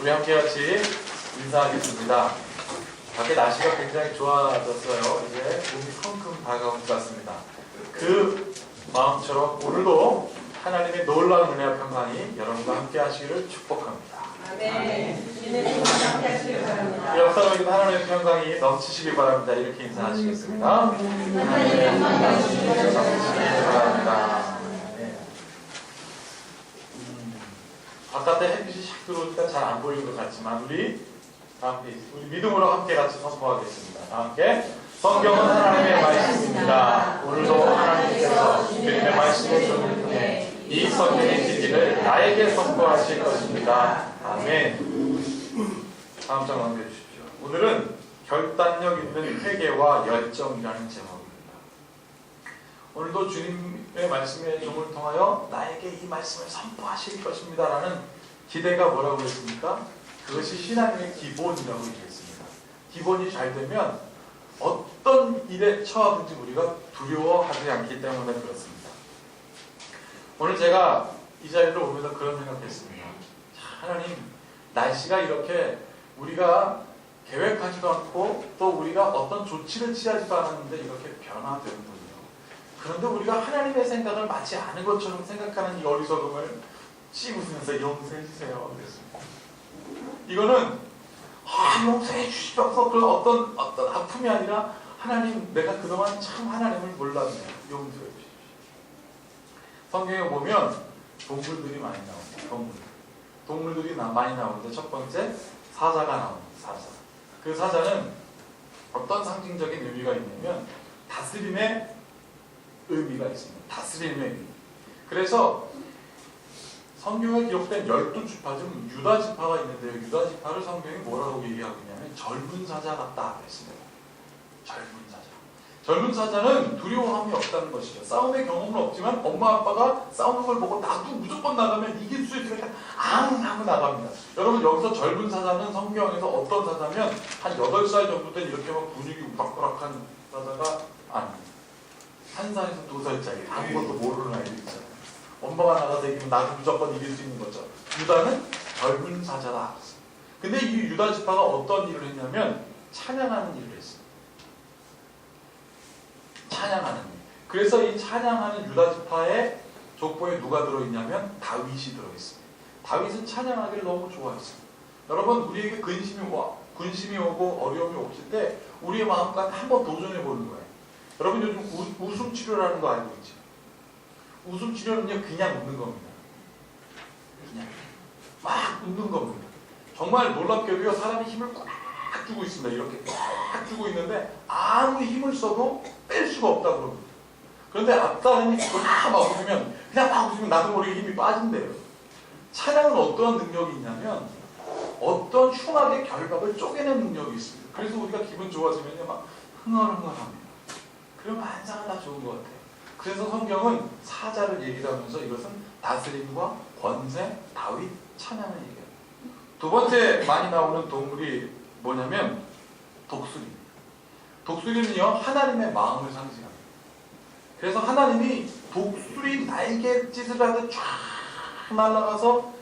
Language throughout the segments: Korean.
우리 함께 같이 인사하겠습니다. 밖에 날씨가 굉장히 좋아졌어요. 이제 봄이 컴컴 다가온 것 같습니다. 그 마음처럼 오늘도 하나님의 놀라운 은혜와 평강이 여러분과 함께 하시기를 축복합니다. 아멘. 함께 하시길 바랍니다. 옆 사람에게 하나님의 평강이 넘치시길 바랍니다. 이렇게 인사하시겠습니다. 하나님의 평강이 넘치시길 바랍니다. 바깥에 햇빛이 샥 들어오니까 잘 안 보이는 것 같지만 우리 믿음으로 함께 같이 선포하겠습니다. 다 함께 성경은 하나님의 말씀입니다. 오늘도 하나님께서 주님의 말씀을 통해 이 성경의 진리를 나에게 선포하실 것입니다. 아멘. 다음 장 넘겨주십시오. 오늘은 결단력 있는 회개와 열정이라는 제목입니다. 오늘도 주님의 말씀의 종을 통하여 나에게 이 말씀을 선포하실 것입니다 라는 기대가 뭐라고 했습니까? 그것이 신앙의 기본이라고 얘기했습니다. 기본이 잘 되면 어떤 일에 처하든지 우리가 두려워하지 않기 때문에 그렇습니다. 오늘 제가 이 자리를 오면서 그런 생각했습니다. 하나님, 날씨가 이렇게 우리가 계획하지도 않고 또 우리가 어떤 조치를 취하지도 않았는데 이렇게 변화되는군요. 그런데 우리가 하나님의 생각을 마치 아는 것처럼 생각하는 이 어리석음을 찌우면서 용서해 주세요. 그랬습니다. 이거는 용서해 주시면서 그런 어떤 아픔이 아니라 하나님, 내가 그동안 참 하나님을 몰랐네요. 용서해 주십시오. 성경에 보면 동물들이 많이 나옵니다. 동물들이 많이 나오는데 첫 번째 사자가 나옵니다. 사자. 그 사자는 어떤 상징적인 의미가 있냐면 다스림의 의미가 있습니다. 다스림의 의미. 그래서 성경에 기록된 12지파 중 유다지파가 있는데요. 유다지파를 성경이 뭐라고 얘기하고 있냐면 젊은 사자 같다 했습니다. 젊은 사자. 젊은 사자는 두려움이 없다는 것이죠. 싸움의 경험은 없지만 엄마 아빠가 싸우는 걸 보고 나도 무조건 나가면 이길 수 있으니까 앙 하고 나갑니다. 여러분, 여기서 젊은 사자는 성경에서 어떤 사자면 한 8살 정도 된 이렇게 막 분위기 우락부락한 사자가 아닙니다. 1살에서 2살짜리 아무것도 모르는 아이들 있잖아요. 엄마가 나가서 이기면 나도 무조건 이길 수 있는 거죠. 유다는 젊은 사자다. 근데 이 유다 지파가 어떤 일을 했냐면 찬양하는 일을 했어요. 찬양하는 일. 그래서 이 찬양하는 유다 지파의 족보에 누가 들어있냐면 다윗이 들어있습니다. 다윗은 찬양하기를 너무 좋아했습니다. 여러분, 우리에게 근심이 오고 어려움이 없을 때 우리의 마음과 한번 도전해 보는 거예요. 여러분, 요즘 웃음 치료라는 거 알고 있죠? 웃음 치료는요, 그냥 웃는 겁니다. 그냥 막 웃는 겁니다. 정말 놀랍게도요, 사람이 힘을 꽉 주고 있습니다. 이렇게 꽉 주고 있는데 아무리 힘을 써도 뺄 수가 없다고 그럽니다. 그런데 앞사람이 그걸 막 웃으면 그냥 막 웃으면 나도 모르게 힘이 빠진대요. 찬양은 어떠한 능력이 있냐면 어떤 흉악의 결박을 쪼개는 능력이 있습니다. 그래서 우리가 기분 좋아지면요, 막 흥얼흥얼합니다. 그럼 반상은 다 좋은 것 같아요. 그래서 성경은 사자를 얘기를 하면서 이것은 다스림과 권세, 다윗, 찬양을 얘기합니다. 두 번째 많이 나오는 동물이 뭐냐면 독수리입니다. 독수리는요, 하나님의 마음을 상징합니다. 그래서 하나님이 독수리 날갯짓을 하듯 쫙 날아가서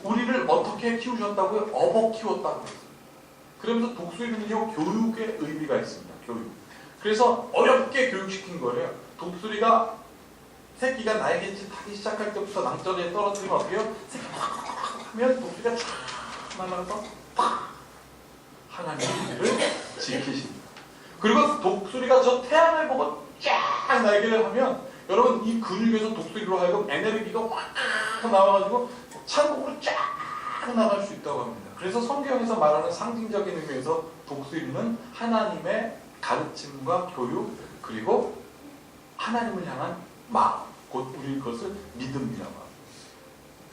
우리를 어떻게 키우셨다고요? 업어 키웠다고 했어요. 그러면서 독수리는요, 교육의 의미가 있습니다. 교육. 그래서 어렵게 교육시킨 거예요. 독수리가 새끼가 날갯짓 하기 시작할 때부터 낭떠러지에 떨어뜨리면 어떻게 해요? 새끼가 팍 하면 독수리가 쫙 날아가서 팍 하나님의 일을 지키십니다. 그리고 독수리가 저 태양을 보고 쫙 날개를 하면 여러분, 이 근육에서 독수리로 하여금 에너지가 확 나와가지고 천국으로 쫙 나갈 수 있다고 합니다. 그래서 성경에서 말하는 상징적인 의미에서 독수리는 하나님의 가르침과 교육, 그리고 하나님을 향한 마음, 곧 우리 그것을 믿음이라고 합니다.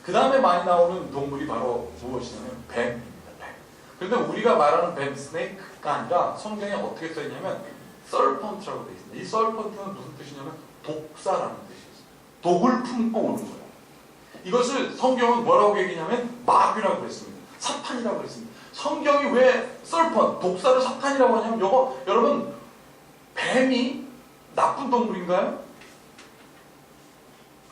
그 다음에 많이 나오는 동물이 바로 무엇이냐면 뱀입니다. 뱀. 그런데 우리가 말하는 뱀, 스네이크가 아니라 성경에 어떻게 써있냐면 serpent라고 되어 있습니다. 이 serpent는 무슨 뜻이냐면 독사라는 뜻이었어요. 독을 품고 오는 거예요. 이것을 성경은 뭐라고 얘기냐면 마귀라고 그랬습니다. 사탄이라고 그랬습니다. 성경이 왜 serpent, 독사를 사탄이라고 하냐면 여러분, 뱀이 나쁜 동물인가요?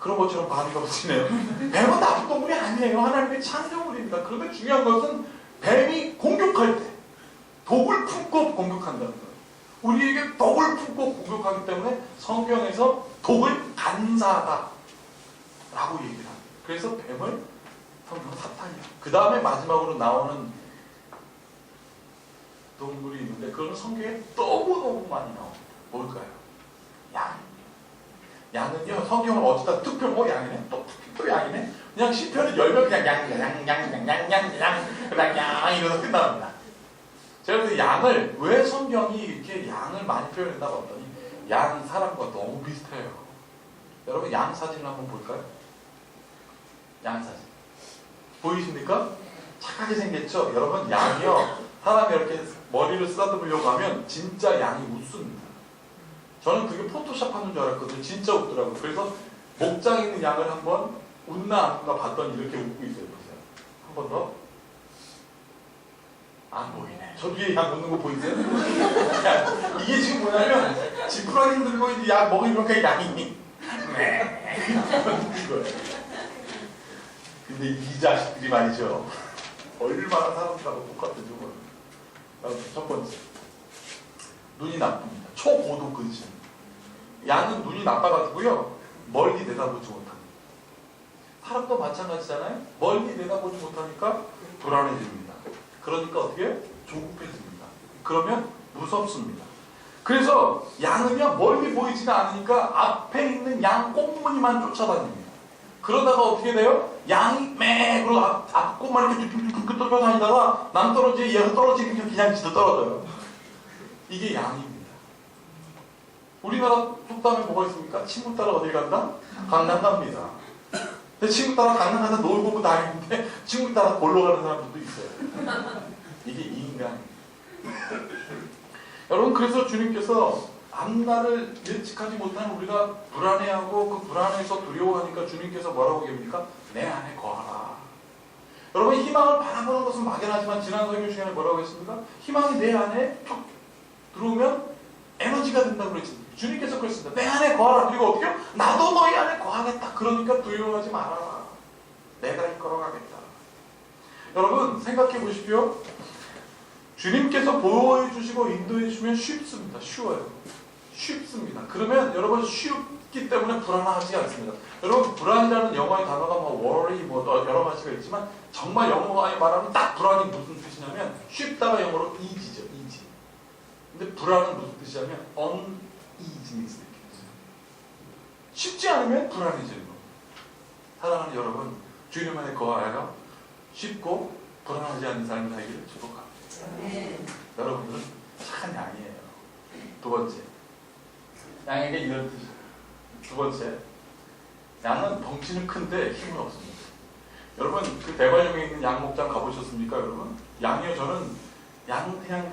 그런 것처럼 반응이 없으시네요. 뱀은 나쁜 동물이 아니에요. 하나님의 창조물입니다. 그런데 중요한 것은 뱀이 공격할 때 독을 품고 공격한다는 거예요. 우리에게 독을 품고 공격하기 때문에 성경에서 독을 간사하다 라고 얘기를 합니다. 그래서 뱀을 성경 사탄이야. 그 다음에 마지막으로 나오는 동물이 있는데 그거는 성경에 너무너무 많이 나옵니다. 뭘까요? 양. 양은요, 성경을 어쩌다 툭 펴고 양이네? 또 양이네? 그냥 시편을 열면 그냥 양, 그냥 양 이러서 끝납니다. 제가 그래서 양을, 왜 성경이 이렇게 양을 많이 표현했다고 봤더니 양이 사람과 너무 비슷해요. 여러분 양 사진을 한번 볼까요? 양 사진. 보이십니까? 착하게 생겼죠? 여러분 양이요, 사람이 이렇게 머리를 쓰다듬으려고 하면 진짜 양이 웃습니다. 저는 그게 포토샵 하는 줄 알았거든요. 진짜 웃더라고요. 그래서 목장에 있는 양을 한번 웃나 안 웃나 봤더니 이렇게 웃고 있어요. 보세요. 한 번 더. 안 보이네. 저 뒤에 양 웃는 거 보이세요? 이게 지금 뭐냐면 지푸라기 들고 있는 양 먹으니까 양이 네. 이거예요. 근데 이 자식들이 말이죠. 얼마나 사람들하고 똑같은지 몰라요. 첫 번째. 눈이 나쁩니다. 초고도 근심. 양은 눈이 나빠가지고요, 멀리 내다보지 못합니다. 사람도 마찬가지잖아요. 멀리 내다보지 못하니까 불안해집니다. 그러니까 어떻게 해요? 조급해집니다. 그러면 무섭습니다. 그래서 양은요, 멀리 보이지가 않으니까 앞에 있는 양 꽁무니만 쫓아다닙니다. 그러다가 어떻게 돼요? 양이 매 그러고 앞 꼬마 이렇게 뚝뚝뚝 쫓아다니다가 남 떨어지게 얘가 떨어지니까 그냥 지도 떨어져요. 이게 양입니다. 우리나라 속담에 뭐가 있습니까? 친구 따라 어딜 간다? 강남 갑니다. 근데 친구 따라 강남 가서 놀고 다니는데 친구 따라 골로 가는 사람들도 있어요. 이게 인간입니다. 여러분, 그래서 주님께서 앞날을 예측하지 못한 우리가 불안해하고 그 불안해서 두려워하니까 주님께서 뭐라고 얘기합니까? 내 안에 거하라. 여러분, 희망을 바라보는 것은 막연하지만 지난 설교 시간에 뭐라고 했습니까? 희망이 내 안에 쭉 들어오면 에너지가 된다고 그랬습니다. 주님께서 그랬습니다. 내 안에 거하라. 그리고 어떻게 해요? 나도 너희 안에 거하겠다. 그러니까 두려워하지 말아라. 내가 이끌어가겠다. 여러분, 생각해 보십시오. 주님께서 보호해 주시고 인도해 주시면 쉽습니다. 쉬워요. 쉽습니다. 그러면 여러분 쉽기 때문에 불안하지 않습니다. 여러분, 불안이라는 영어의 단어가 뭐 worry 뭐 여러 가지가 있지만 정말 영어가 말하면 딱 불안이 무슨 뜻이냐면 쉽다가 영어로 easy죠. easy. 근데 불안은 무슨 뜻이냐면 uneasiness. 쉽지 않으면 불안해지는 겁니다. 사랑하는 여러분, 주님 안에 거하여 쉽고 불안하지 않는 삶을 살기를 축복합니다. 여러분들은 착한 양이에요. 두 번째, 양에게 이런 뜻이에요. 두 번째, 양은 덩치는 큰데 힘은 없습니다. 여러분, 그 대관령에 있는 양 목장 가보셨습니까, 여러분? 양이요, 저는 양 그냥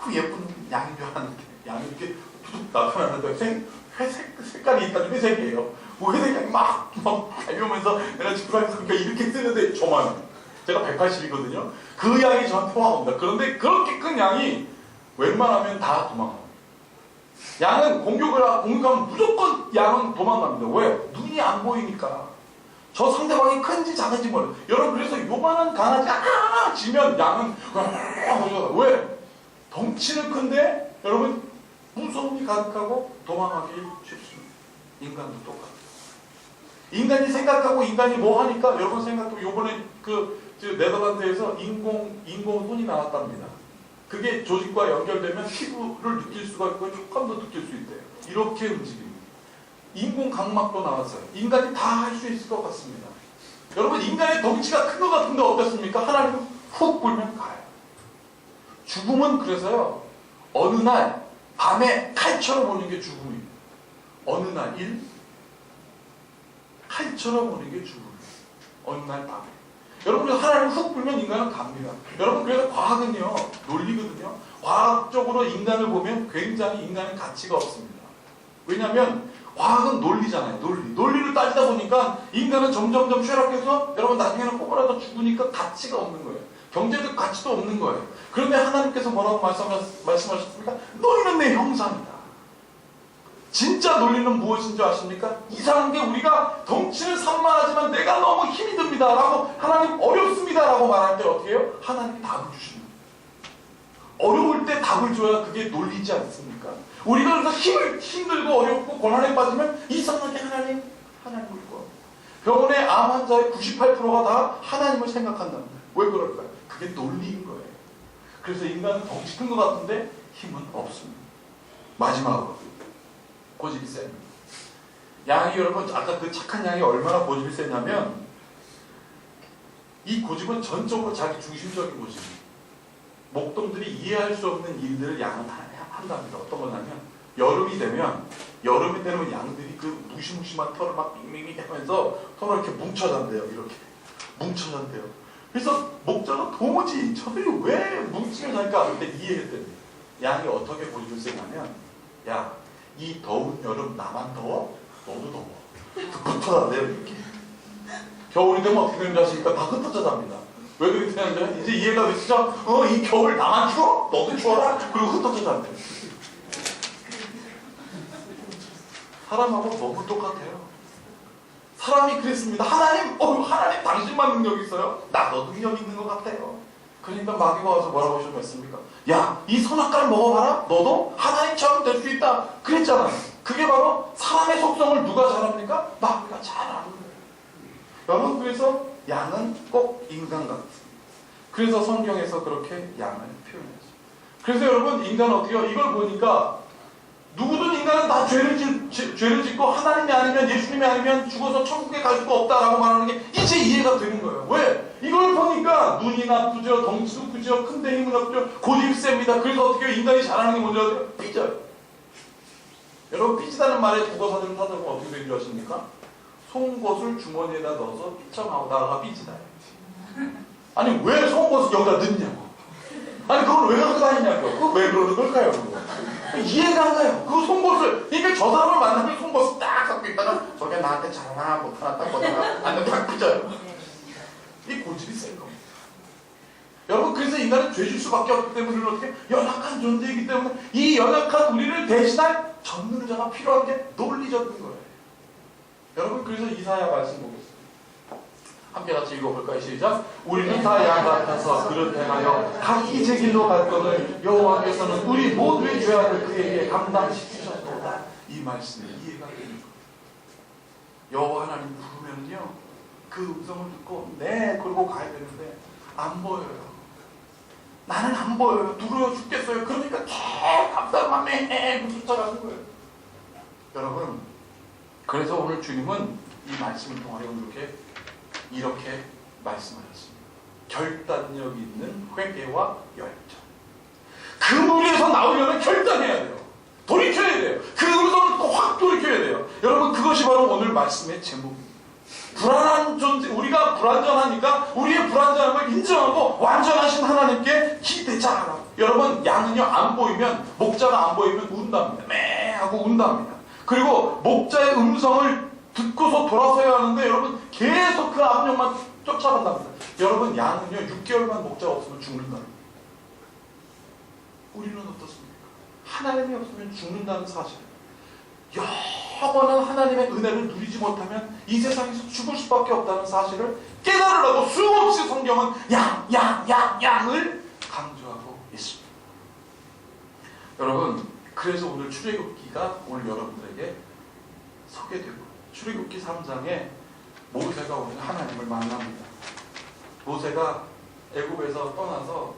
아주 예쁜 양인 줄 알았는데 양이 이렇게 툭 나타나는데 색깔이 있다는 회색이에요. 뭐 회색 양이 막 달려오면서 내가 지푸라기 그러니까 이렇게 쓰는데 저만. 제가 180이거든요. 그 양이 저한테 와 옵니다. 그런데 그렇게 큰 양이 웬만하면 다 도망갑니다. 양은 공격하면 무조건 양은 도망갑니다. 왜? 눈이 안 보이니까. 저 상대방이 큰지 작은지 몰라요. 여러분, 그래서 요만한 강아지가 지면 양은 왜? 덩치는 큰데 여러분 무서움이 가득하고 도망가기 쉽습니다. 인간도 똑같아요. 인간이 생각하고 인간이 뭐 하니까 여러분 생각도 요번에 네덜란드에서 인공 손이 나왔답니다. 그게 조직과 연결되면 피부를 느낄 수가 있고 촉감도 느낄 수 있대요. 이렇게 움직입니다. 인공 각막도 나왔어요. 인간이 다 할 수 있을 것 같습니다. 여러분, 인간의 덩치가 큰 것 같은데 어떻습니까? 하나님은 훅 불면 가요. 죽음은 그래서요, 어느 날 밤에 칼처럼 오는 게 죽음입니다. 어느 날 칼처럼 오는 게 죽음입니다. 어느 날 밤에. 여러분, 하나님 훅 불면 인간은 갑니다. 여러분, 그래서 과학은요, 논리거든요. 과학적으로 인간을 보면 굉장히 인간은 가치가 없습니다. 왜냐하면 과학은 논리잖아요. 논리를 따지다 보니까 인간은 점점점 쇠락해서 여러분 나중에는 꼬부라져 죽으니까 가치가 없는 거예요. 경제적 가치도 없는 거예요. 그런데 하나님께서 뭐라고 말씀하셨습니까? 너희는 내 형상이다. 진짜 논리는 무엇인지 아십니까? 이상한 게 우리가 덩치는 산만하지만 내가 너무 힘이 듭니다 라고 하나님 어렵습니다 라고 말할 때 어떻게 해요? 하나님이 답을 주십니다. 어려울 때 답을 줘야 그게 논리지 않습니까? 우리가 그래서 힘들고 어렵고 고난에 빠지면 이상하게 하나님을 구합니다. 병원의 암 환자의 98%가 다 하나님을 생각한답니다. 왜 그럴까요? 그게 논리인 거예요. 그래서 인간은 덩치 큰 것 같은데 힘은 없습니다. 마지막으로 고집이 셉니다. 양이 여러분 아까 그 착한 양이 얼마나 고집이 세냐면 이 고집은 전적으로 자기 중심적인 고집입니다. 목동들이 이해할 수 없는 일들을 양은 한답니다. 어떤 거냐면 여름이 되면 양들이 그 무시무시한 털을 막 밍밍밍 하면서 털을 이렇게 뭉쳐잔대요. 이렇게 뭉쳐잔대요. 그래서 목자가 도무지 저들이 왜 뭉치며 자니까 그때 이해했대요. 양이 어떻게 고집을 세냐면 야, 이 더운 여름 나만 더워? 너도 더워. 흩어잔대요. 이렇게. 겨울이 되면 어떻게 되는지 아십니까? 다 흩어져 잡니다. 왜 그렇게 되는지 이제 이해가 되시죠? 이 겨울 나만 추워? 너도 추워라? 그리고 흩어져 잡대요. 사람하고 너무 똑같아요. 사람이 그랬습니다. 하나님 당신만 능력 있어요? 나도 능력 있는 것 같아요. 그러니까 마귀가 와서 뭐라고 하셨습니까? 야, 이 선악과를 먹어봐라. 너도 하나님처럼 될 수 있다. 그랬잖아요. 그게 바로 사람의 속성을 누가 잘 압니까? 마귀가 잘 아는 거예요. 여러분, 그래서 양은 꼭 인간 같습니다. 그래서 성경에서 그렇게 양을 표현했어요. 그래서 여러분, 인간은 어떻게 해요? 이걸 보니까 누구든 인간은 다 죄를 짓고 하나님이 아니면 예수님이 아니면 죽어서 천국에 갈 수가 없다라고 말하는 게 이제 이해가 되는 거예요. 왜? 이걸 보니까 눈이 나쁘죠, 덩치도 크죠, 큰데 힘은 없죠, 고집이 셉니다. 그래서 어떻게 해요? 인간이 잘하는 게 뭔지 아세요? 삐져요. 여러분, 삐지다는 말에 국어사전 찾아보면 어떻게 되는 줄 아십니까? 송곳을 주머니에다 넣어서 삐쳐나오다가 삐지다. 아니 왜 송곳을 여기다 넣냐고. 아니 그걸 왜 갖고 다니냐고. 그거 왜 그러는 걸까요? 그거? 이해가 안 가요. 그 송곳을, 그러니까 저 사람을 만나면 송곳을 딱 갖고 있다가 저게 나한테 잘하나 못하나 딱 보다가 안면 딱 삐져요. 이 고집이 센 겁니다. 여러분, 그래서 인간은 죄질 수밖에 없기 때문에 우리는 어떻게 연약한 존재이기 때문에 이 연약한 우리를 대신할 전능자가 필요한 게 논리적인 거예요. 여러분, 그래서 이사야 말씀 보겠습니다. 함께 같이 읽어볼까요? 시작. 우리는 다 양 같아서 그릇 행하여 각기 제 길로 갔거늘 여호와께서는 우리 모두의 죄악을 그에게 감당시키셨도다. 이 말씀이 이해가 되는 거예요. 여호와 하나님 부르면요, 그 음성을 듣고 네 그러고 가야 되는데 안 보여요. 나는 안 보여요. 두려워 죽겠어요. 그러니까 계속 감당만 쫓아가는 거예요. 여러분, 그래서 오늘 주님은 이 말씀을 통하여 이렇게 말씀하셨습니다. 결단력 있는 회개와 열정. 그 무리에서 나오려면 결단해야 돼요. 돌이켜야 돼요. 그 음성을 또 확 돌이켜야 돼요. 여러분, 그것이 바로 오늘 말씀의 제목입니다. 불안한 존재, 우리가 불완전하니까 우리의 불완전함을 인정하고 완전하신 하나님께 기대자. 여러분, 양은요, 안 보이면, 목자가 안 보이면 운답니다. 매 하고 운답니다. 그리고 목자의 음성을 듣고서 돌아서야 하는데 여러분, 계속 그 압력만 쫓아간답니다. 여러분, 양은요 6개월만 목자가 없으면 죽는다. 우리는 어떻습니까? 하나님이 없으면 죽는다는 사실, 영원한 하나님의 은혜를 누리지 못하면 이 세상에서 죽을 수밖에 없다는 사실을 깨달으라고 수없이 성경은 양을 강조하고 있습니다. 여러분, 그래서 오늘 출애굽기가 오늘 여러분들에게 소개되고, 출애굽기 3장에 모세가 오늘 하나님을 만납니다. 모세가 애굽에서 떠나서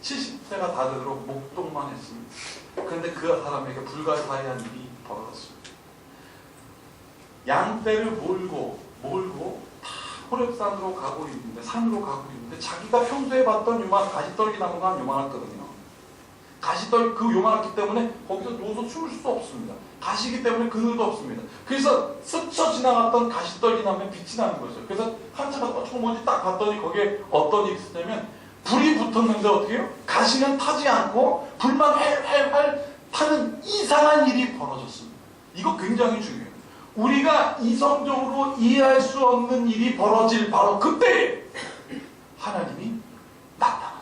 70세가 다 되도록 목동만 했습니다. 그런데 그 사람에게 불가사의한 일이 벌어졌습니다. 양떼를 몰고 다 호렙산으로 가고 있는데, 산으로 가고 있는데, 자기가 평소에 봤던 요만한 가시떨기 나무가 요만했거든요. 가시떨기 그 요만했기 때문에 거기서 누워서 숨을 수 없습니다. 가시기 때문에 그늘도 없습니다. 그래서 스쳐 지나갔던 가시떨기 나무에 빛이 나는 거죠. 그래서 한참 저거 뭐지 딱 봤더니 거기에 어떤 일이 있었냐면 불이 붙었는데 어떻게 해요? 가시는 타지 않고 불만 활활활 타는 이상한 일이 벌어졌습니다. 이거 굉장히 중요해요. 우리가 이성적으로 이해할 수 없는 일이 벌어질 바로 그때 하나님이 나타나죠.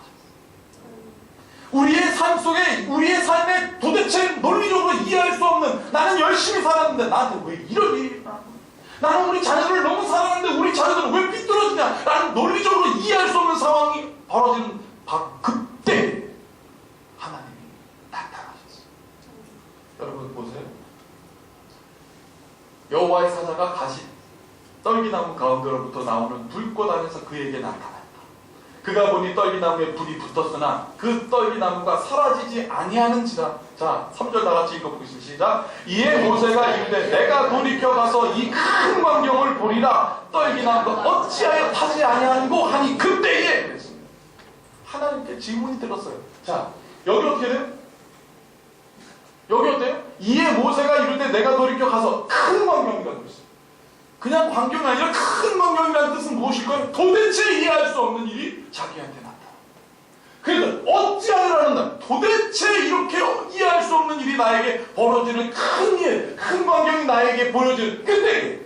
우리의 삶 속에 우리의 삶에 도대체 논리적으로 이해할 수 없는 나는 열심히 살았는데 나한테 왜 이런 일이 일어나는 거야? 나는 우리 자녀들을 너무 사랑하는데 우리 자녀들은 왜 삐뚤어지냐? 나는 논리적으로 이해할 수 없는 상황이 벌어지는 그때 하나님이 나타나셨어요. 여러분 보세요. 여호와의 사자가 가시 떨기나무 가운데로부터 나오는 불꽃 안에서 그에게 나타났다. 그가 보니 떨기나무에 불이 붙었으나 그 떨기나무가 사라지지 아니하는지라. 자, 3절 다 같이 읽어보겠습니다. 시작. 이에 모세가 이르되 내가 돌이켜 가서 이 큰 광경을 보리라. 떨기나무가 어찌하여 타지 아니하는고 하니 그때에 그랬습니다. 하나님께 질문이 들었어요. 자, 여기 어떻게 돼요? 여기 어때요? 이에 모세가 이르되 내가 돌이켜 가서 큰 광경이라고 했어요. 그냥 광경이 아니라 큰 광경이라는 뜻은 무엇일까요? 도대체 이해할 수 없는 일이 자기한테 나타나. 그래서 어찌하여라는 도대체 이렇게 이해할 수 없는 일이 나에게 벌어지는 큰 일, 큰 광경이 나에게 보여지는 그때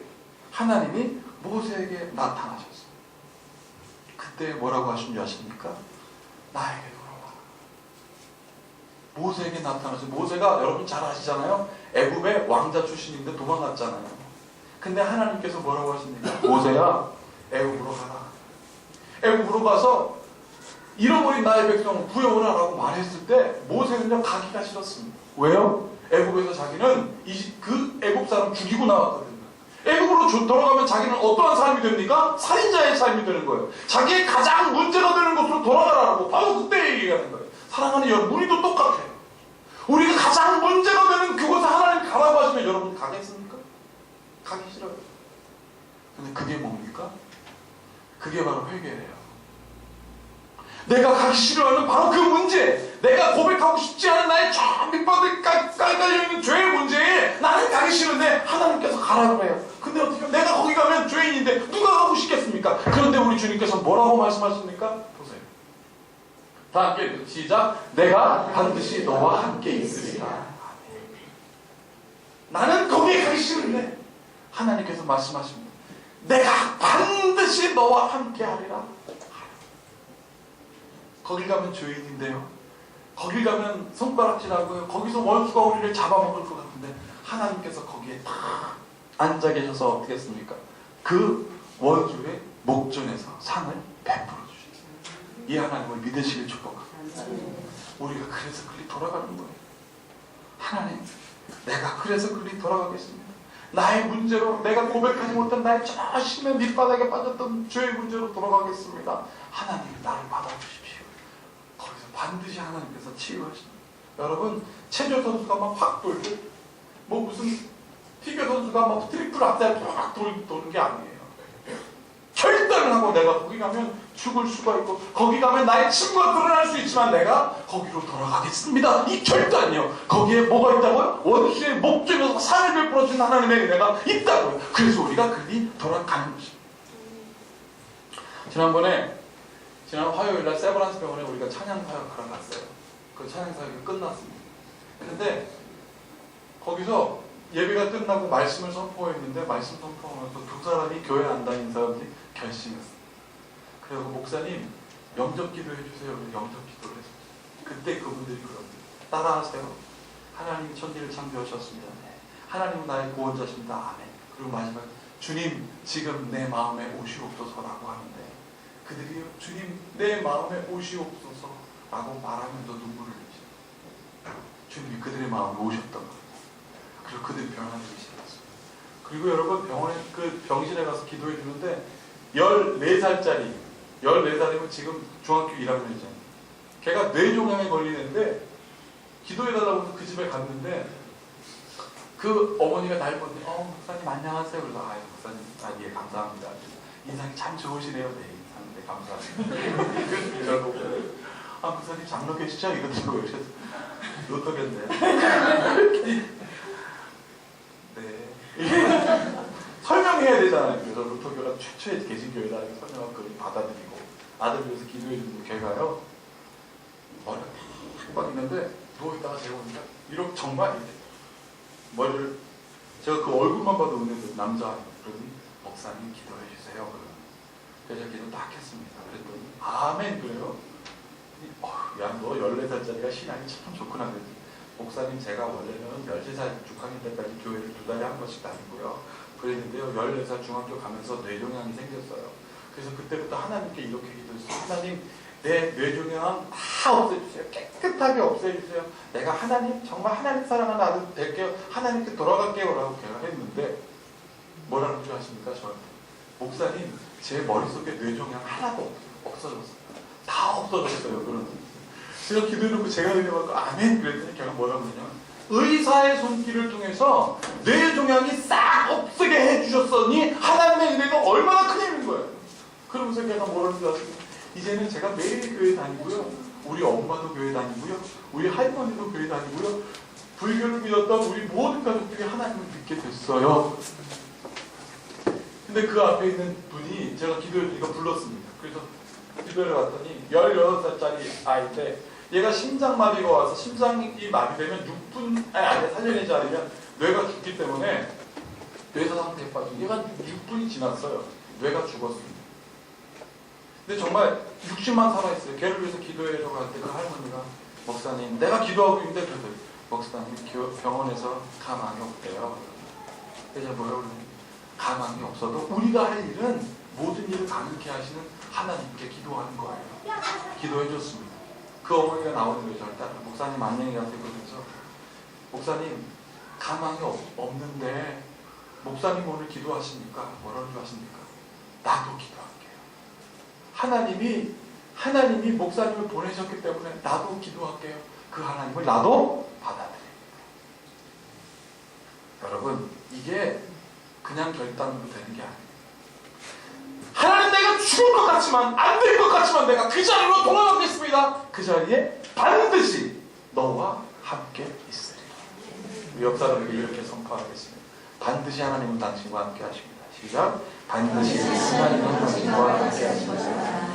하나님이 모세에게 나타나셨어요. 그때 뭐라고 하신 줄 아십니까? 나에게 돌아와. 모세에게 나타나서 모세가 여러분 잘 아시잖아요. 애굽의 왕자 출신인데 도망갔잖아요. 근데 하나님께서 뭐라고 하십니까? 모세야, 애굽으로 가라. 애굽으로 가서 잃어버린 나의 백성을 구해오라라고 말했을 때 모세는요 가기가 싫었습니다. 왜요? 애굽에서 자기는 그 애굽 사람 죽이고 나왔거든요. 애굽으로 돌아가면 자기는 어떠한 삶이 됩니까? 살인자의 삶이 되는 거예요. 자기의 가장 문제가 되는 곳으로 돌아가라고 바로 그때 얘기하는 거예요. 사랑하는 여러분, 우리도 똑같아요. 우리가 가장 문제가 되는 그곳에 하나님 가라고 하시면 여러분 가겠습니까? 가기 싫어요. 근데 그게 뭡니까? 그게 바로 회개예요. 내가 가기 싫어하는 바로 그 문제, 내가 고백하고 싶지 않은 나의 저 밑바닥에 깔깔려있는 죄의 문제에 나는 가기 싫은데 하나님께서 가라고 해요. 근데 어떻게 내가 거기 가면 죄인인데 누가 가고 싶겠습니까? 그런데 우리 주님께서 뭐라고 말씀하십니까? 보세요. 다 함께 시작. 내가 반드시 너와 함께 있으리라. 나는 거기에 가기 싫은데 하나님께서 말씀하십니다. 내가 반드시 너와 함께 하리라. 거길 가면 죄인인데요. 거길 가면 손가락질하고요. 거기서 원수가 우리를 잡아먹을 것 같은데 하나님께서 거기에 딱 앉아 계셔서 어떻게 했습니까? 그 원수의 목전에서 상을 베풀어 주셨어요. 이 하나님을 믿으시길 축복합니다. 우리가 그래서 그리 돌아가는 거예요. 하나님, 내가 그래서 그리 돌아가겠습니다. 나의 문제로 내가 고백하지 못한 나의 저 심의 밑바닥에 빠졌던 죄의 문제로 돌아가겠습니다. 하나님, 나를 받아주십시오. 거기서 반드시 하나님께서 치유하십니다. 여러분, 체조 선수가 막 확 돌고 뭐 무슨 피겨 선수가 막 트리플 앞살 확 도는 게 아니에요. 결단을 하고 내가 거기 가면 죽을 수가 있고 거기 가면 나의 친구가 드러날 수 있지만 내가 거기로 돌아가겠습니다. 이 결단이요. 거기에 뭐가 있다고요? 원수의 목적에서 상을 베풀어준 하나님의 은혜가 있다고요. 그래서 우리가 그리 돌아가는 것입니다. 지난 화요일날 세브란스 병원에 우리가 찬양 사역하러 갔어요. 그 찬양 사역이 끝났습니다. 근데 거기서 예배가 끝나고 말씀을 선포했는데 말씀 선포하면서 두 사람이 교회 안 다니는 사람들이 결심했어요. 그리고 목사님 영접 기도해 주세요. 영접 기도를 했어요. 그때 그분들이 그럽니다. 따라하세요. 하나님이 천지를 창조하셨습니다. 하나님은 나의 구원자십니다. 아멘. 그리고 마지막에 주님 지금 내 마음에 오시옵소서라고 하는데 그들이 주님 내 마음에 오시옵소서라고 말하면서 눈물을 흘리시죠. 주님이 그들의 마음에 오셨던 거예요. 그리고 그들이 변화되기 시작했어요. 그리고 여러분 병원에 그 병실에 가서 기도해 주는데 14살이면 지금 중학교 1학년이잖아요. 걔가 뇌종양에 걸리는데 기도해달라고 해서 그 집에 갔는데 그 어머니가 날 보니 목사님 안녕하세요. 그래서 목사님 예 감사합니다. 인상이 참 좋으시네요. 네 인상 네 감사합니다. 그러고 목사님 장로 계시죠? 이러더라고요. 그래서 로또겠네. 네. 설명해야 되잖아요. 그래서 루터교가 최초의 개신교회다 이렇게 설명하고 그걸 받아들이고 아들 위해서 기도해 주는 걔가요. 머리가 팍 있는데 누워있다가 재우니까 이렇게 정말 머리를 제가 그 얼굴만 봐도 은혜도 남자 그러더니 목사님 기도해 주세요. 그래서 기도 딱 했습니다. 그랬더니 아멘 그래요. 야, 너 14살짜리가 신앙이 참 좋구나 그랬지. 목사님, 제가 원래는 13살 6학년 때까지 교회를 2달에 한 번씩 다니고요. 그랬는데요, 14살 중학교 가면서 뇌종양이 생겼어요. 그래서 그때부터 하나님께 이렇게 기도했어요. 하나님, 내 뇌종양 다 없애주세요. 깨끗하게 없애주세요. 내가 하나님, 정말 하나님 사랑하는 아들 될게요. 하나님께 돌아갈게요. 라고 제가 했는데 뭐라는 줄 아십니까? 저한테. 목사님, 제 머릿속에 뇌종양 하나도 없어졌어요. 다 없어졌어요. 그러는 제가 기도해놓고 제가 은혜받고 아멘 그랬더니 걔가 뭐라고 그러냐면 의사의 손길을 통해서 뇌종양이 싹 없애게 해주셨으니 하나님의 은혜가 얼마나 큰 힘인 거예요. 그러면서 걔가 뭐라는 줄 아세요? 이제는 제가 매일 교회 다니고요, 우리 엄마도 교회 다니고요, 우리 할머니도 교회 다니고요, 불교를 믿었던 우리 모든 가족들이 하나님을 믿게 됐어요. 근데 그 앞에 있는 분이 제가 기도해주니까 불렀습니다. 그래서 기도를 갔더니 16살짜리 아이인데 얘가 심장마비가 와서 심장이 마비되면 6분 안에 살려내지 않으면 뇌가 죽기 때문에 뇌사 상태에 빠지고 얘가 6분이 지났어요. 뇌가 죽었습니다. 근데 정말 60만 살아있어요. 걔를 위해서 기도해주고 갈 때 그 할머니가 목사님, 내가 기도하고 있는데 그래서 목사님 병원에서 가망이 없대요. 그래서 뭐라고 그러냐, 가망이 없어도 우리가 할 일은 모든 일을 가능케 하시는 하나님께 기도하는 거예요. 기도해줬습니다. 그 어머니가 나오는 거죠. 일단 목사님 안녕히 가세요. 그러면서 목사님 가망이 없는데 목사님 오늘 기도하십니까? 뭐라고 기도하십니까? 나도 기도할게요. 하나님이 목사님을 보내셨기 때문에 나도 기도할게요. 그 하나님을 나도 받아들여요. 여러분, 이게 그냥 결단으로 되는 게 아니에요. 하나님, 내가 죽을 것 같지만, 안 될 것 같지만 내가 그 자리로 돌아가겠습니다. 그 자리에 반드시 너와 함께 있으리라. 우리 옆 사람에게 이렇게 선포하겠습니다. 반드시 하나님은 당신과 함께 하십니다. 시작. 반드시 하나님은 당신과 함께 하십니다.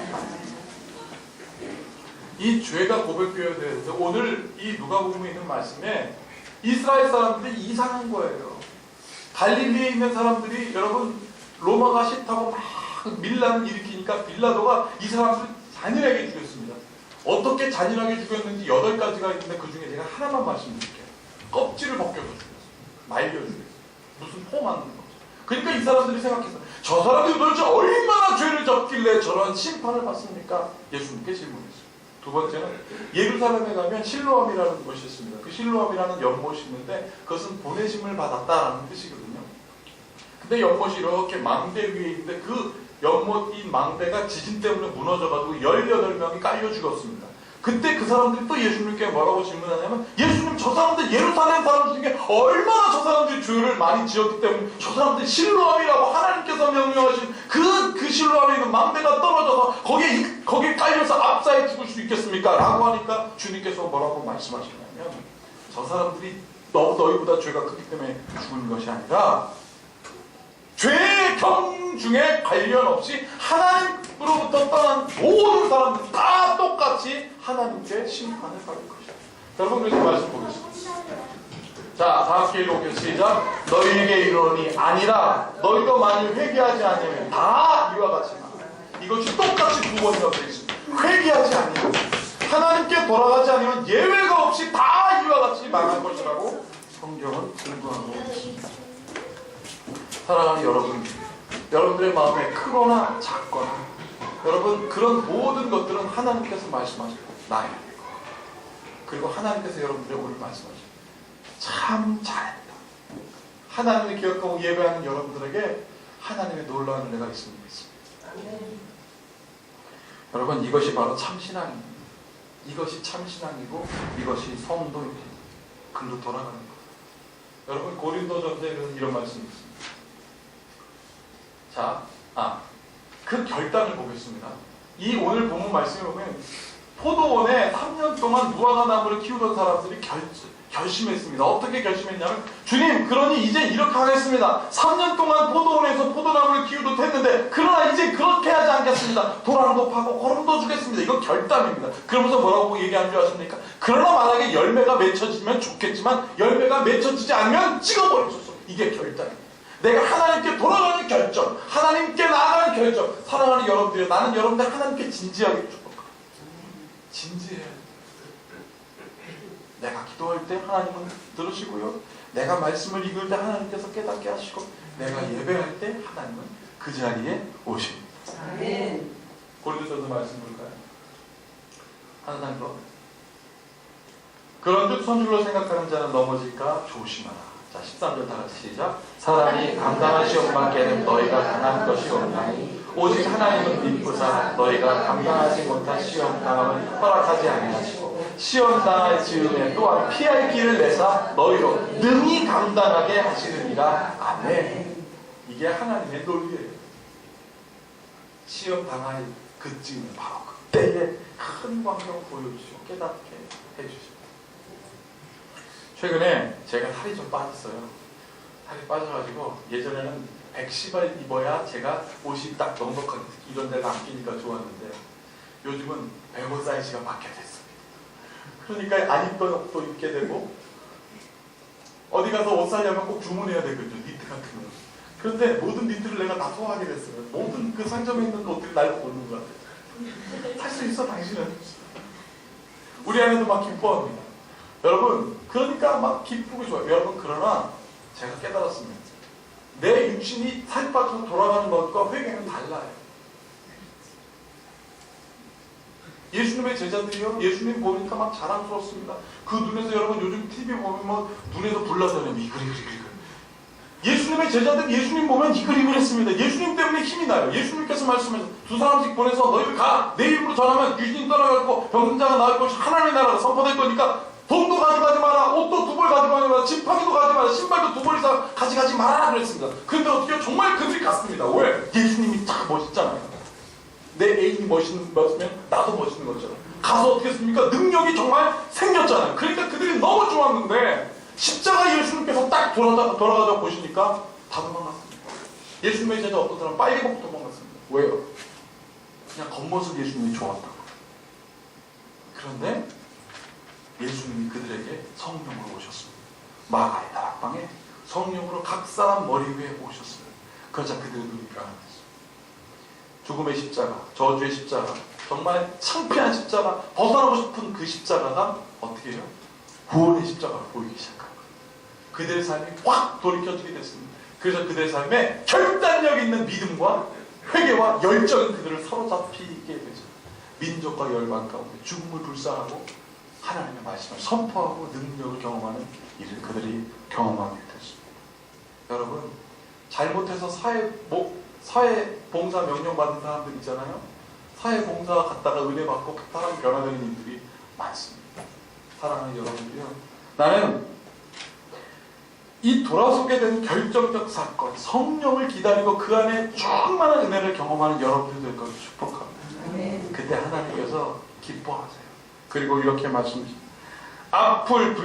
이 죄가 고백되어야 되는데 오늘 이 누가복음에 있는 말씀에 이스라엘 사람들이 이상한 거예요. 갈릴리에 있는 사람들이, 여러분, 로마가 싫다고 막 밀란을 일으키니까 빌라도가 이 사람들을 잔인하게 죽였습니다. 어떻게 잔인하게 죽였는지 8가지가 있는데 그 중에 제가 하나만 말씀드릴게요. 껍질을 벗겨서 죽였어요. 말려 죽였어요. 무슨 포 만든 거죠. 그러니까 이 사람들이 생각했어요. 저 사람들이 도대체 얼마나 죄를 졌길래 저런 심판을 받습니까? 예수님께 질문했어요. 두 번째는 예루살렘에 가면 실로암이라는 곳이 있습니다. 그 실로암이라는 연못이 있는데 그것은 보내심을 받았다라는 뜻이거든요. 근데 연못이 이렇게 망대 위에 있는데 그 연못인 망대가 지진 때문에 무너져가지고 18명이 깔려 죽었습니다. 그때 그 사람들이 또 예수님께 뭐라고 질문하냐면, 예수님, 저 사람들 예루살렘 사람 중에 얼마나 저 사람들이 죄를 많이 지었기 때문에 저 사람들이 실로암이라고 하나님께서 명령하신 그 실로암에 있는 망대가 떨어져서 거기에 깔려서 압사해 죽을 수 있겠습니까? 라고 하니까 주님께서 뭐라고 말씀하시냐면, 저 사람들이 너희보다 죄가 크기 때문에 죽은 것이 아니라 죄의 경중에 관련 없이 하나님으로부터 떠난 모든 사람들 다 똑같이 하나님께 심판을 받을 것이다. 여러분, 그래서 말씀 보겠습니다. 자, 다 함께 읽어보겠습니다. 시작. 너희에게 이르노니 아니라 너희도 만일 회개하지 않으면 다 이와 같이 망하리라. 이것이 똑같이 2번이나 되어 있습니다. 회개하지 않으면, 하나님께 돌아가지 않으면 예외가 없이 다 이와 같이 망할 것이라고 성경은 증거하고 있습니다. 사랑하는 여러분, 여러분들의 마음에 크거나 작거나, 여러분, 그런 모든 것들은 하나님께서 말씀하시고 나의 것, 그리고 하나님께서 여러분들의 오늘 말씀하시고 참 잘했다. 하나님을 기억하고 예배하는 여러분들에게 하나님의 놀라운 은혜가 있으면 믿습니다. 여러분, 이것이 바로 참신앙입니다. 이것이 참신앙이고 이것이 성도입니다. 글로 돌아가는 것. 여러분, 고린도전서에는 이런 말씀이 있습니다. 자, 그 결단을 보겠습니다. 이 오늘 본문 말씀에 보면 포도원에 3년 동안 무화과 나무를 키우던 사람들이 결심했습니다. 어떻게 결심했냐면, 주님, 그러니 이제 이렇게 하겠습니다. 3년 동안 포도원에서 포도나무를 키우듯 했는데 그러나 이제 그렇게 하지 않겠습니다. 도랑도 파고 거름도 주겠습니다. 이건 결단입니다. 그러면서 뭐라고 얘기하는 줄 아십니까? 그러나 만약에 열매가 맺혀지면 좋겠지만 열매가 맺혀지지 않으면 찍어버리소서. 이게 결단입니다. 내가 하나님께 돌아가는 결정, 하나님께 나아가는 결정. 사랑하는 여러분들, 나는 여러분들 하나님께 진지하게 축복합니다. 진지해야 돼요. 내가 기도할 때 하나님은 들으시고요. 내가 말씀을 읽을 때 하나님께서 깨닫게 하시고, 내가 예배할 때 하나님은 그 자리에 오십니다. 아멘. 고린도전서 말씀 볼까요? 항상 그런즉 손줄로 생각하는 자는 넘어질까 조심하라. 자, 13절 다 같이 시작. 사람이 감당할 시험밖에는 너희가 당한 것이 없나니 오직 하나님은 믿부사 너희가 감당하지 못한 시험 당함을 허락하지 아니하시고 시험 당할 즈음에 또한 피할 길을 내사 너희로 능히 감당하게 하시느니라. 아멘. 이게 하나님의 논리예요. 시험 당할 그쯤에 바로 그때에 큰 광경 보여주시고 깨닫게 해주십니다. 최근에 제가 살이 좀 빠졌어요. 살이 빠져가지고 예전에는 110을 입어야 제가 옷이 딱 넉넉하게 이런 데가 안 끼니까 좋았는데 요즘은 105 사이즈가 맞게 됐습니다. 그러니까 안 입던 옷도 입게 되고 어디 가서 옷 사려면 꼭 주문해야 되거든요. 니트 같은 거. 그런데 모든 니트를 내가 다 소화하게 됐어요. 모든 그 상점에 있는 옷들이 날 보는 것 같아요. 살 수 있어 당신은. 우리 아내도 막 기뻐합니다. 여러분 그러니까 막 기쁘고 좋아요. 여러분 그러나 제가 깨달았습니다. 내 육신이 살 빠져서 돌아가는 것과 회개는 달라요. 예수님의 제자들이요, 예수님 보니까 막 자랑스럽습니다. 그 눈에서 여러분 요즘 TV 보면 뭐 눈에서 불나잖아요. 이글. 예수님의 제자들 예수님 보면 이글이글했습니다. 예수님 때문에 힘이 나요. 예수님께서 말씀하셔서 2사람씩 보내서 너희들 가, 내 이름으로 전하면 귀신이 떠나갈 병자가 나을 것이 하나님의 나라가 선포될 거니까 돈도 가져가지 마라, 옷도 2벌 가져가지 마라, 지팡이도 가지 마라, 신발도 2벌 이상 가져가지 마라 그랬습니다. 근데 어떻게 정말 그들이 갔습니다. 왜? 예수님이 딱 멋있잖아요. 내 애인이 멋있으면 나도 멋있는 것처럼. 가서 어떻게 했습니까? 능력이 정말 생겼잖아요. 그러니까 그들이 너무 좋았는데 십자가 예수님께서 딱 돌아가서 보시니까 다 도망갔습니다. 예수님의 제자 어떤 사람 빨리 걷고 도망갔습니다. 왜요? 그냥 겉모습 예수님이 좋았다고. 그런데 예수님이 그들에게 성령으로 오셨습니다. 마가의 다락방에 성령으로 각 사람 머리 위에 오셨어요. 그러자 그들의 눈이 감았어요. 죽음의 십자가, 저주의 십자가, 정말 창피한 십자가, 벗어나고 싶은 그 십자가가 어떻게 해요? 구원의 십자가로 보이기 시작한 거예요. 그들의 삶이 확 돌이켜지게 됐습니다. 그래서 그들의 삶에 결단력 있는 믿음과 회개와 열정이 그들을 사로잡히게 되죠. 민족과 열방 가운데 죽음을 불사하고 하나님의 말씀을 선포하고 능력을 경험하는 일을 그들이 경험하게 됐습니다. 여러분, 잘못해서 사회 봉사 명령 받은 사람들 있잖아요. 사회 봉사 갔다가 은혜 받고 사람 변화되는 일들이 많습니다. 사랑하는 여러분들이요, 나는 이 돌아서게 된 결정적 사건, 성령을 기다리고 그 안에 충만한 은혜를 경험하는 여러분들 될 것을 축복합니다. 그때 하나님께서 기뻐하세요. 그리고 이렇게 말씀하십니다. 앞을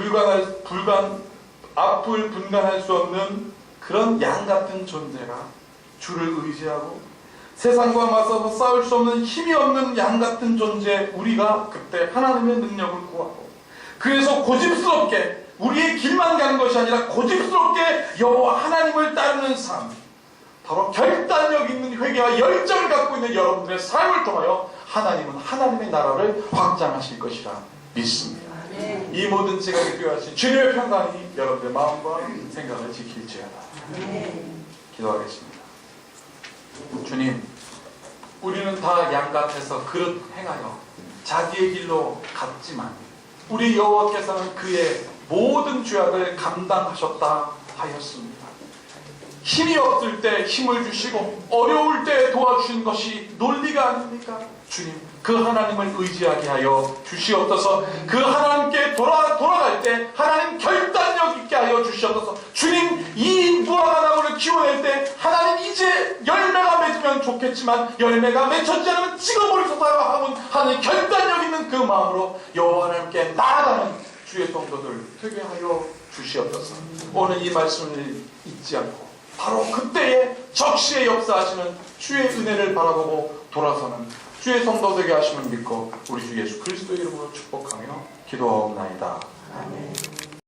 분간할 수 없는 그런 양 같은 존재가 주를 의지하고 세상과 맞서서 싸울 수 없는 힘이 없는 양 같은 존재, 우리가 그때 하나님의 능력을 구하고 그래서 고집스럽게 우리의 길만 가는 것이 아니라 고집스럽게 여호와 하나님을 따르는 삶, 바로 결단력 있는 회개와 열정을 갖고 있는 여러분들의 삶을 통하여 하나님은 하나님의 나라를 확장하실 것이라 믿습니다. 이 모든 지각에 필요하신 주님의 평강이 여러분의 마음과 생각을 지킬지어다. 기도하겠습니다. 주님, 우리는 다 양같아서 그릇 행하여 자기의 길로 갔지만 우리 여호와께서는 그의 모든 죄악을 감당하셨다 하였습니다. 힘이 없을 때 힘을 주시고 어려울 때 도와주신 것이 논리가 아닙니까? 주님, 그 하나님을 의지하게 하여 주시옵소서. 그 하나님께 돌아갈 때 하나님 결단력 있게 하여 주시옵소서. 주님, 이 무화과 나무를 키워낼 때 하나님 이제 열매가 맺으면 좋겠지만 열매가 맺혔지 않으면 찍어버리소서 하고 하나님 결단력 있는 그 마음으로 여호와 하나님께 나아가는 주의 성도들 되게 하여 주시옵소서. 오늘 이 말씀을 잊지 않고 바로 그때에 적시에 역사하시는 주의 은혜를 바라보고 돌아서는 주의 성도 되게 하심을 믿고 우리 주 예수 그리스도의 이름으로 축복하며 기도하옵나이다. 아멘.